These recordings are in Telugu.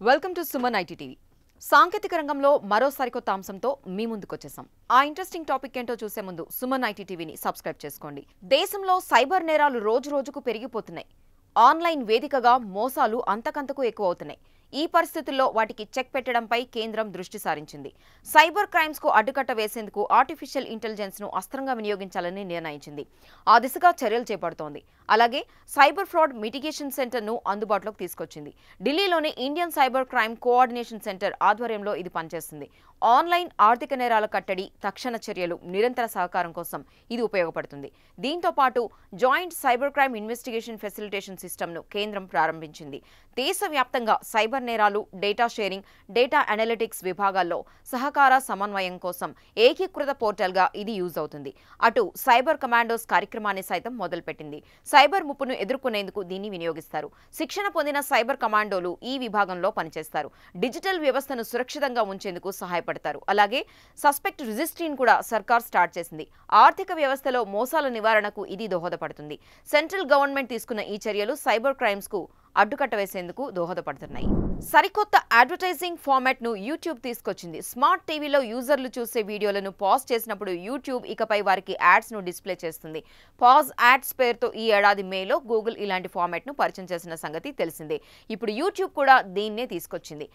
Welcome to Suman IT TV. సాంకేతిక రంగంలో మరో సరికొత్త అంశంతో మీ ముందుకు వచ్చేసాం. ఆ ఇంట్రెస్టింగ్ టాపిక్ ఏంటో చూసే ముందు సుమన్ ఐటీ టీవీని సబ్స్క్రైబ్ చేసుకోండి. దేశంలో సైబర్ నేరాలు రోజు రోజుకు పెరిగిపోతున్నాయి. ఆన్లైన్ వేదికగా మోసాలు అంతకంతకు ఎక్కువ అవుతున్నాయి. ఈ పరిస్థితుల్లో వాటికి చెక్ పెట్టడంపై కేంద్రం దృష్టి సారించింది. సైబర్ క్రైమ్స్ కు అడ్డుకట్ట వేసేందుకు ఆర్టిఫిషియల్ ఇంటెలిజెన్స్ ను అస్త్రంగా వినియోగించాలని నిర్ణయించింది. ఆ దిశగా చర్యలు చేపడుతోంది. అలాగే సైబర్ ఫ్రాడ్ మిటిగేషన్ సెంటర్ ను అందుబాటులోకి తీసుకొచ్చింది. ఢిల్లీలోని Indian cyber crime coordination centre ఆధ్వర్యంలో ఇది పనిచేస్తుంది. ఆన్లైన్ ఆర్థిక నేరాల కట్టడి, తక్షణ చర్యలు, నిరంతర సహకారం కోసం ఇది ఉపయోగపడుతుంది. దీంతో పాటు joint cyber crime investigation facilitation system ను కేంద్రం ప్రారంభించింది. దేశవ్యాప్తంగా సైబర్ నేరాలు, డేటా షేరింగ్, డేటా అనలిటిక్స్ విభాగాల్లో సహకార సమన్వయం కోసం ఏకీకృత పోర్టల్గా ఇది యూజ్ అవుతుంది. అటు సైబర్ కమాండోస్ కార్యక్రమాన్ని సైతం మొదలుపెట్టింది. సైబర్ ముప్పును ఎదుర్కొనేందుకు దీన్ని వినియోగిస్తారు. శిక్షణ పొందిన సైబర్ కమాండోలు ఈ విభాగంలో పనిచేస్తారు. డిజిటల్ వ్యవస్థను సురక్షితంగా ఉంచేందుకు సహాయపడతారు. అలాగే సస్పెక్ట్ రిజిస్ట్రీని కూడా సర్కార్ స్టార్ట్ చేసింది. ఆర్థిక వ్యవస్థలో మోసాల నివారణకు ఇది దోహదపడుతుంది. సెంట్రల్ గవర్నమెంట్ తీసుకున్న ఈ చర్యలు సైబర్ క్రైమ్స్ కు అడ్డుకట్ట వేసేందుకు దోహదపడుతున్నాయి. సరికొత్త అడ్వర్టైజింగ్ ఫార్మాట్ ను యూట్యూబ్ తీసుకొచ్చింది. స్మార్ట్ టీవీలో యూజర్లు చూసే వీడియోలను పాజ్ చేసినప్పుడు యూట్యూబ్ ఇకపై వారికి యాడ్స్ ను డిస్ప్లే చేస్తుంది. పాజ్ యాడ్స్ పేరుతో ఈ ఏడాది మేలో గూగుల్ ఇలాంటి ఫార్మాట్ ను పరిచయం చేసిన సంగతి తెలిసిందే. ఇప్పుడు యూట్యూబ్ కూడా దీన్నే తీసుకొచ్చింది.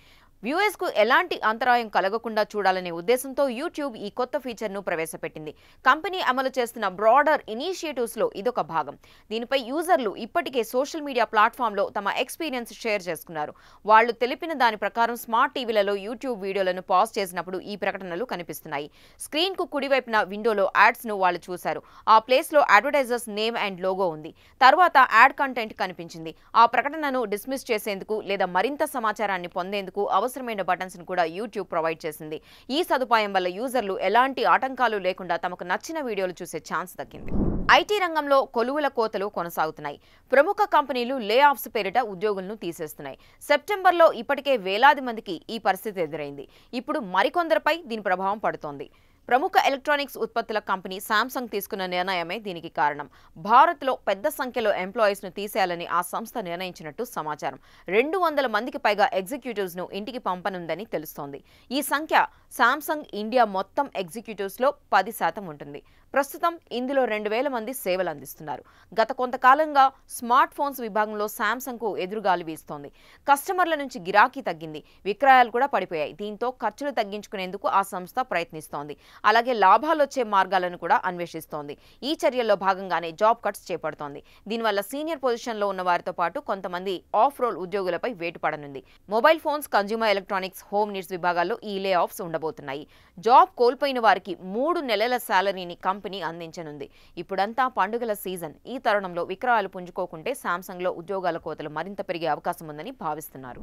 వ్యూయర్స్ కు ఎలాంటి అంతరాయం కలగకుండా చూడాలనే ఉద్దేశంతో యూట్యూబ్ ఈ కొత్త ఫీచర్ ను ప్రవేశపెట్టింది. కంపెనీ అమలు చేస్తున్న బ్రాడర్ ఇనిషియేటివ్స్ లో ఇదొక భాగం. దీనిపై యూజర్లు ఇప్పటికే సోషల్ మీడియా ప్లాట్ఫామ్ లో తమ ఎక్స్పీరియన్స్ షేర్ చేసుకున్నారు. వాళ్లు తెలిపిన దాని ప్రకారం స్మార్ట్ టీవీలలో యూట్యూబ్ వీడియోలను పాజ్ చేసినప్పుడు ఈ ప్రకటనలు కనిపిస్తున్నాయి. స్క్రీన్ కు కుడివైపున విండోలో యాడ్స్ ను వాళ్ళు చూశారు. ఆ ప్లేస్ లో అడ్వర్టైజర్స్ నేమ్ అండ్ లోగో ఉంది. తర్వాత యాడ్ కంటెంట్ కనిపించింది. ఆ ప్రకటనను డిస్మిస్ చేసేందుకు లేదా మరింత సమాచారాన్ని పొందేందుకు అవసరమైన బటన్స్ ను కూడా యూట్యూబ్ ప్రొవైడ్ చేసింది. ఈ సదుపాయం వల్ల యూజర్లు ఎలాంటి ఆటంకాలు లేకుండా తమకు నచ్చిన వీడియోలు చూసే ఛాన్స్ దక్కింది. ఐటీ రంగంలో కొలువుల కోతలు కొనసాగుతున్నాయి. ప్రముఖ కంపెనీలు లే ఆఫ్స్ పేరిట ఉద్యోగులను తీసేస్తున్నాయి. సెప్టెంబర్లో ఇప్పటికే వేలాది మందికి ఈ పరిస్థితి ఎదురైంది. ఇప్పుడు మరికొందరిపై దీని ప్రభావం పడుతోంది. ప్రముఖ ఎలక్ట్రానిక్స్ ఉత్పత్తుల కంపెనీ శాంసంగ్ తీసుకున్న నిర్ణయమే దీనికి కారణం. భారత్లో పెద్ద సంఖ్యలో ఎంప్లాయీస్ ను తీసేయాలని ఆ సంస్థ నిర్ణయించినట్టు సమాచారం. 200 మందికి పైగా ఎగ్జిక్యూటివ్స్ ను ఇంటికి పంపనుందని తెలుస్తోంది. ఈ సంఖ్య శాంసంగ్ ఇండియా మొత్తం ఎగ్జిక్యూటివ్స్ లో 10% ఉంటుంది. ప్రస్తుతం ఇందులో 2000 మంది సేవలు అందిస్తున్నారు. గత కొంతకాలంగా స్మార్ట్ ఫోన్స్ విభాగంలో శాంసంగ్ కు ఎదురుగాలి వీస్తోంది. కస్టమర్ల నుంచి గిరాకీ తగ్గింది. విక్రయాలు కూడా పడిపోయాయి. దీంతో ఖర్చులు తగ్గించుకునేందుకు ఆ సంస్థ ప్రయత్నిస్తోంది. అలాగే లాభాలొచ్చే మార్గాలను కూడా అన్వేషిస్తోంది. ఈ చర్యల్లో భాగంగానే జాబ్ కట్స్ చేపడుతోంది. దీనివల్ల సీనియర్ పొజిషన్లో ఉన్న వారితో పాటు కొంతమంది ఆఫ్ రోల్ ఉద్యోగులపై వేటు పడనుంది. Mobile phones, consumer electronics, home needs విభాగాల్లో ఈ లే ఆఫ్స్ ఉండబోతున్నాయి. జాబ్ కోల్పోయిన వారికి 3 నెలల శాలరీని కంపెనీ అందించనుంది. ఇప్పుడంతా పండుగల సీజన్. ఈ తరుణంలో విక్రయాలు పుంజుకోకుంటే శాంసంగ్ లో ఉద్యోగాల కోతలు మరింత పెరిగే అవకాశం ఉందని భావిస్తున్నారు.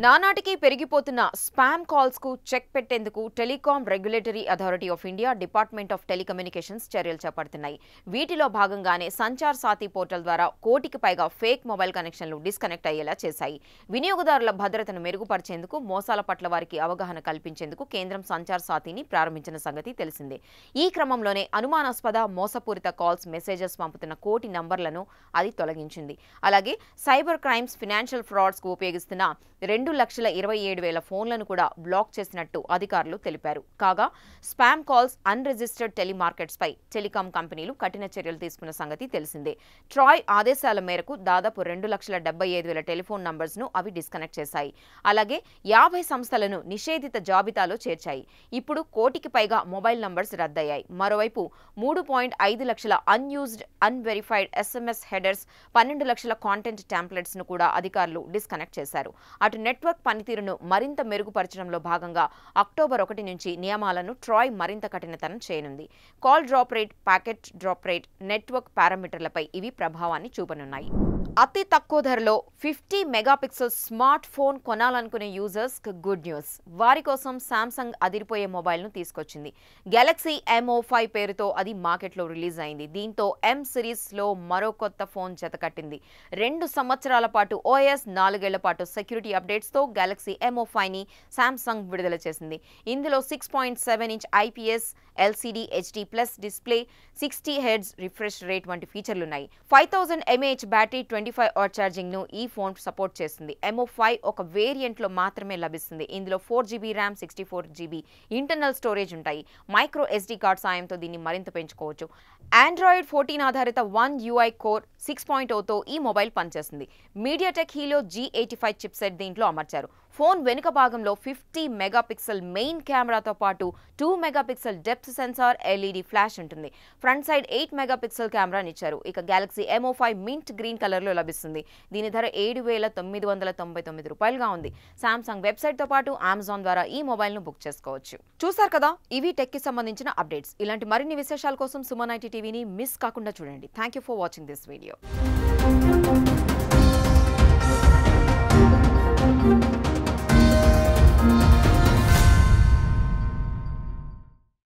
నానాటికి పెరిగిపోతున్న స్పామ్ కాల్స్ కు చెక్ పెట్టేందుకు telecom regulatory authority of India, department of telecommunications చర్యలు చేపడుతున్నాయి. వీటిలో భాగంగానే సంచార్ సాథీ పోర్టల్ ద్వారా 1 కోటికి పైగా ఫేక్ మొబైల్ కనెక్షన్లు డిస్కనెక్ట్ అయ్యేలా చేశాయి. వినియోగదారుల భద్రతను మెరుగుపరిచేందుకు, మోసాల పట్ల వారికి అవగాహన కల్పించేందుకు కేంద్రం సంచార్ సాథీని ప్రారంభించిన సంగతి తెలిసిందే. ఈ క్రమంలోనే అనుమానాస్పద, మోసపూరిత కాల్స్, మెసేజెస్ పంపుతున్న 1 కోటి నంబర్లను అది తొలగించింది. అలాగే సైబర్ క్రైమ్స్, ఫినాన్షియల్ ఫ్రాడ్స్ కు ఉపయోగిస్తున్న 2,27,000 ఫోన్లను కూడా బ్లాక్ చేసినట్టు అధికారులు తెలిపారు. కాగా స్పామ్ కాల్స్, అన్రిజిస్టర్డ్ టెలిమార్కెట్స్ పై టెలికాం కంపెనీలు కఠిన చర్యలు తీసుకున్న సంగతి తెలిసిందే. ట్రాయ్ ఆదేశాల మేరకు దాదాపు 2,75,000 టెలిఫోన్ నంబర్స్ ను అవి డిస్కనెక్ట్ చేశాయి. అలాగే 50 సంస్థలను నిషేధిత జాబితాలో చేర్చాయి. ఇప్పుడు 1 కోటికి పైగా మొబైల్ నంబర్స్ రద్దయ్యాయి. మరోవైపు 3.5 లక్షల అన్యూజ్డ్, అన్వెరిఫైడ్ SMS హెడర్స్, 12 లక్షల కాంటెంట్ టెంప్లెట్స్ ను కూడా అధికారులు డిస్కనెక్ట్ చేశారు. అటు నెట్వర్క్ పనితీరును మరింత మెరుగుపరచడంలో భాగంగా అక్టోబర్ 1 నుంచి నియమాలను ట్రాయ్ మరింత కఠినతరం చేయనుంది. Call drop rate, packet drop rate, network పారామీటర్లపై ఇవి ప్రభావాన్ని చూపనున్నాయి. అతి తక్కువ ధరలో 50 మెగాపిక్సెల్ స్మార్ట్ ఫోన్ కొనాలనుకునే యూజర్స్ గుడ్ న్యూస్. వారి కోసం శాంసంగ్ అదిరిపోయే మొబైల్ ను తీసుకొచ్చింది. గెలాక్సీ M05 పేరుతో అది మార్కెట్లో రిలీజ్ అయింది. దీంతో M సిరీస్ లో మరో కొత్త ఫోన్ జతకట్టింది. 2 సంవత్సరాల పాటు OS, 4 ఏళ్ల పాటు సెక్యూరిటీ అప్డేట్స్ తో గెలాక్సీ M05 ని శాంసంగ్ విడుదల చేసింది. ఇందులో 6.7 inch IPS LCD HD+ display, 60 Hz refresh rate వంటి ఫీచర్లున్నాయి. 5000 mAh బ్యాటరీ, 25 వాట్ ఛార్జింగ్ ను ఈ ఫోన్ సపోర్ట్ చేస్తుంది. MO5 ఒక వేరియంట్ లో మాత్రమే లభిస్తుంది. ఇందులో 4GB RAM, 64GB internal storage ఉంటాయి. మైక్రో SD కార్డ్ సాయంతో దీన్ని మరింత పెంచుకోవచ్చు. Android 14 ఆధారిత One UI కోర్ 6.0తో ఈ మొబైల్ పనిచేస్తుంది. మీడియాటెక్ హీలియో G85 చిప్సెట్ దీంట్లో అమర్చారు. ఫోన్ వెనుక భాగంలో 50 మెగాపిక్సెల్ మెయిన్ కెమెరాతో పాటు 2 megapixel depth censor, LED flash ఉంటుంది. ఫ్రంట్ సైడ్ 8 మెగాపిక్సెల్ కెమెరాని ఇచ్చారు. ఇక Galaxy MO5 mint green colour లో లభిస్తుంది. దీని ధర 7,999 రూపాయలుగా ఉంది. సామ్సంగ్ వెబ్సైట్ తో పాటు అమెజాన్ ద్వారా ఈ మొబైల్ ను బుక్ చేసుకోవచ్చు. చూసారు కదా, ఇవి టెక్ కి సంబంధించిన అప్డేట్స్. ఇలాంటి మరిన్ని విశేషాల కోసం సుమన్ ఐటీ టీవీని మిస్ కాకుండా చూడండి. Thank you for watching this video.